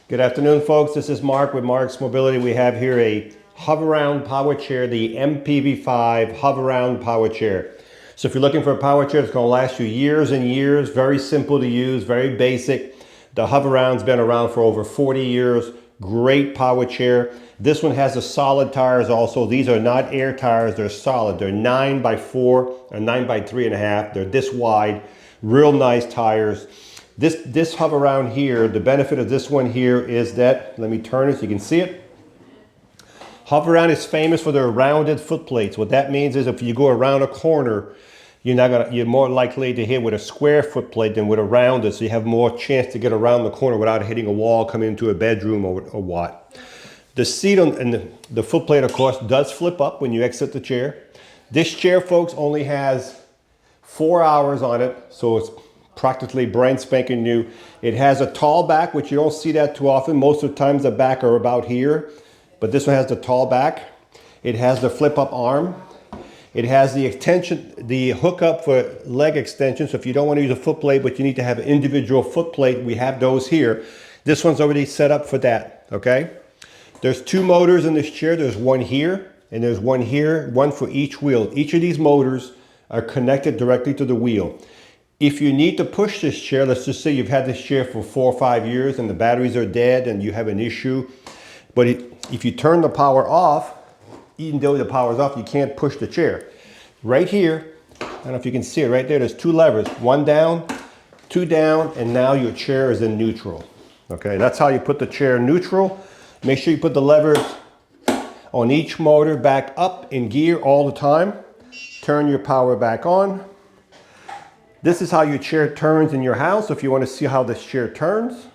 Good afternoon, folks. This is Mark with Marc's Mobility. We have here a Hoveround Power Chair, the MPV5 Hoveround Power Chair. So if you're looking for a power chair that's going to last you years and years, very simple to use, very basic. The Hoveround's been around for over 40 years. Great power chair. This one has the solid tires also. These are not air tires, they're solid. They're 9x4 or 9x3.5. They're this wide. Real nice tires. This Hoveround here, the benefit of this one here is that, let me turn it so you can see it. Hoveround is famous for their rounded foot plates. What that means is if you go around a corner, you're more likely to hit with a square foot plate than with a rounded, so you have more chance to get around the corner without hitting a wall, coming into a bedroom or what. The seat and the foot plate, of course, does flip up when you exit the chair. This chair, folks, only has 4 hours on it, so it's practically brand spanking new. It has a tall back, which you don't see that too often. Most of the times the back are about here, but this one has the tall back. It has the flip up arm. It has the extension, the hookup for leg extension. So if you don't want to use a foot plate, but you need to have an individual foot plate, we have those here. This one's already set up for that, okay? There's two motors in this chair. There's one here and there's one here, one for each wheel. Each of these motors are connected directly to the wheel. If you need to push this chair, let's just say you've had this chair for 4 or 5 years and the batteries are dead and you have an issue, but if you turn the power off, even though the power's off, you can't push the chair. Right here, I don't know if you can see it right there, there's two levers, one down, two down, and now your chair is in neutral. Okay, that's how you put the chair in neutral. Make sure you put the levers on each motor back up in gear all the time. Turn your power back on. This is how your chair turns in your house. If you want to see how this chair turns.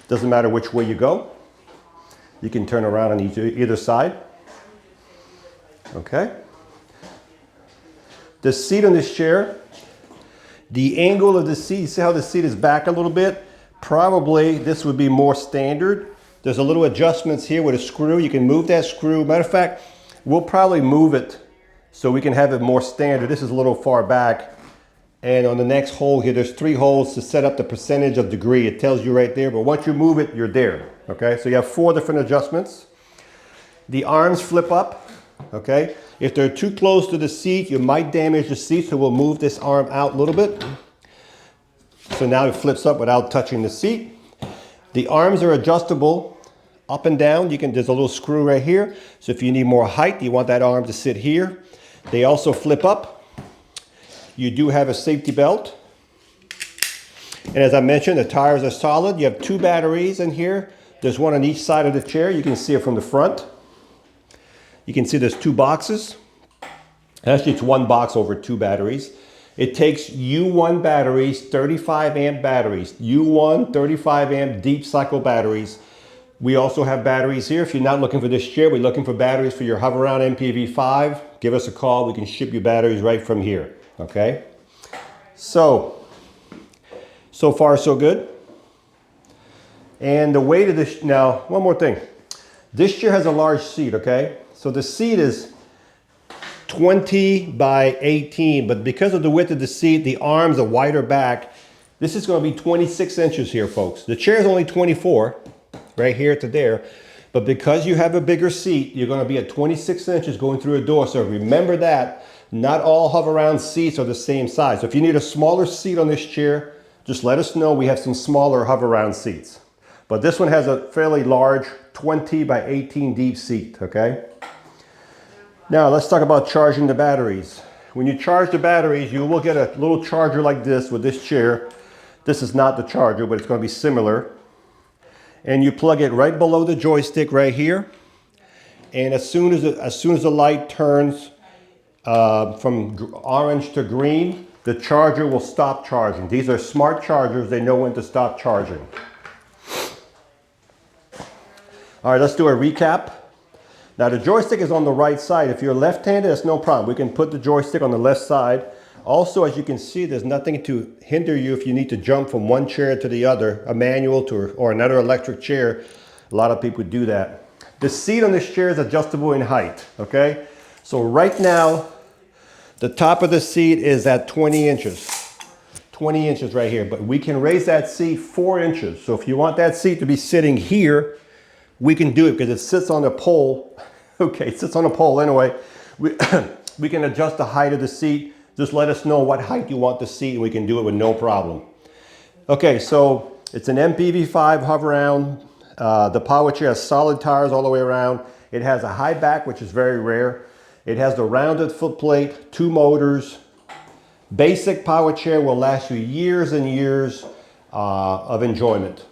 Doesn't matter which way you go. You can turn around on either side. Okay. The seat on this chair, the angle of the seat, you see how the seat is back a little bit? Probably this would be more standard. There's a little adjustments here with a screw. You can move that screw. Matter of fact, we'll probably move it so we can have it more standard. This is a little far back. And on the next hole here, there's 3 holes to set up the percentage of degree. It tells you right there, but once you move it, you're there. Okay, so you have 4 different adjustments. The arms flip up. Okay, if they're too close to the seat, you might damage the seat, so we'll move this arm out a little bit. So now it flips up without touching the seat. The arms are adjustable up and down. There's a little screw right here. So if you need more height, you want that arm to sit here. They also flip up. You do have a safety belt. And as I mentioned, the tires are solid. You have 2 batteries in here. There's one on each side of the chair. You can see it from the front. You can see there's 2 boxes. Actually, it's 1 box over 2 batteries. It takes U1 batteries, 35 amp batteries. U1 35 amp deep cycle batteries. We also have batteries here. If you're not looking for this chair, we're looking for batteries for your Hoveround MPV5. Give us a call. We can ship you batteries right from here. Okay? So far so good. And the weight of this, now, one more thing. This chair has a large seat, okay? So the seat is 20 by 18, but because of the width of the seat, the arms are wider back. This is going to be 26 inches here, folks. The chair is only 24, right here to there. But because you have a bigger seat, you're going to be at 26 inches going through a door. So remember that. Not all Hoveround seats are the same size. So if you need a smaller seat on this chair, just let us know. We have some smaller Hoveround seats. But this one has a fairly large 20 by 18 deep seat, okay? Now let's talk about charging the batteries. When you charge the batteries, you will get a little charger like this with this chair. This is not the charger, but it's going to be similar. And you plug it right below the joystick right here. And as soon as the light turns from orange to green, the charger will stop charging. These are smart chargers. They know when to stop charging. All right, let's do a recap. Now the joystick is on the right side. If you're left-handed, that's no problem. We can put the joystick on the left side. Also, as you can see, there's nothing to hinder you if you need to jump from one chair to the other, a manual or another electric chair. A lot of people do that. The seat on this chair is adjustable in height, okay? So right now, the top of the seat is at 20 inches. 20 inches right here, but we can raise that seat 4 inches. So if you want that seat to be sitting here, we can do it because it sits on a pole. Okay, it sits on a pole anyway. We can adjust the height of the seat. Just let us know what height you want the seat and we can do it with no problem. Okay, so it's an MPV5 Hoveround. The Powerchair has solid tires all the way around. It has a high back, which is very rare. It has the rounded footplate, 2 motors. Basic Powerchair will last you years and years of enjoyment.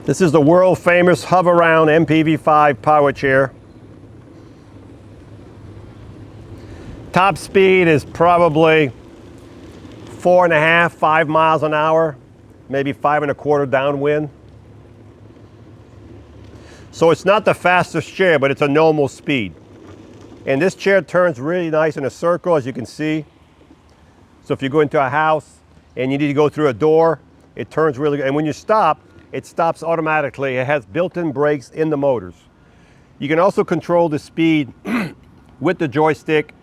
This is the world famous Hoveround MPV5 Powerchair. Top speed is probably 4.5, 5 miles an hour, maybe 5 1/4 downwind. So it's not the fastest chair, but it's a normal speed. And this chair turns really nice in a circle, as you can see. So if you go into a house and you need to go through a door, it turns really good. And when you stop, it stops automatically. It has built-in brakes in the motors. You can also control the speed with the joystick,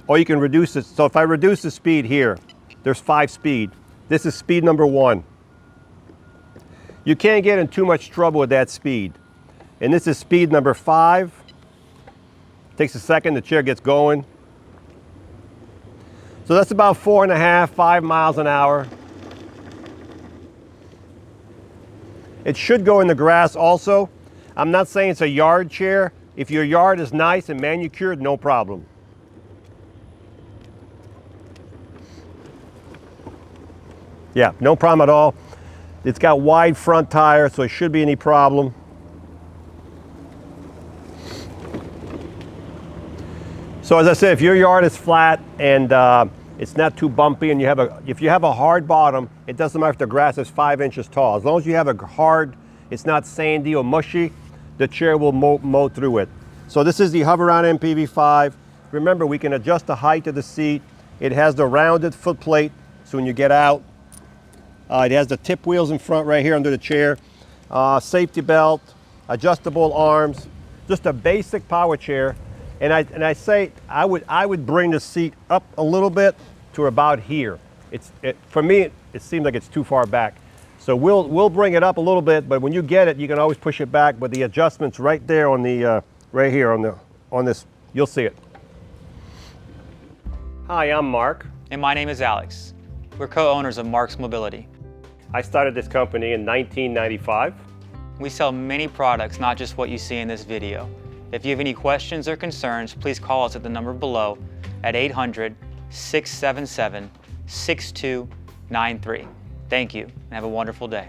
or you can reduce it. So if I reduce the speed here, there's 5 speed. This is speed number 1. You can't get in too much trouble with that speed. And this is speed number 5. Takes a second, the chair gets going. So that's about 4.5, 5 miles an hour. It should go in the grass also. I'm not saying it's a yard chair. If your yard is nice and manicured, no problem. Yeah, no problem at all. It's got wide front tires, so it shouldn't be any problem. So as I said, if your yard is flat and it's not too bumpy, and if you have a hard bottom, it doesn't matter if the grass is 5 inches tall. As long as you have a hard, it's not sandy or mushy, the chair will mow through it. So this is the Hoveround MPV5. Remember, we can adjust the height of the seat. It has the rounded footplate, so when you get out, it has the tip wheels in front right here under the chair, safety belt, adjustable arms, just a basic power chair. And I say I would bring the seat up a little bit to about here. For me, it seems like it's too far back. So we'll bring it up a little bit, but when you get it, you can always push it back. But the adjustments right there on the right here on this, you'll see it. Hi, I'm Mark. And my name is Alex. We're co-owners of Marc's Mobility. I started this company in 1995. We sell many products, not just what you see in this video. If you have any questions or concerns, please call us at the number below at 800-677-6293. Thank you, and have a wonderful day.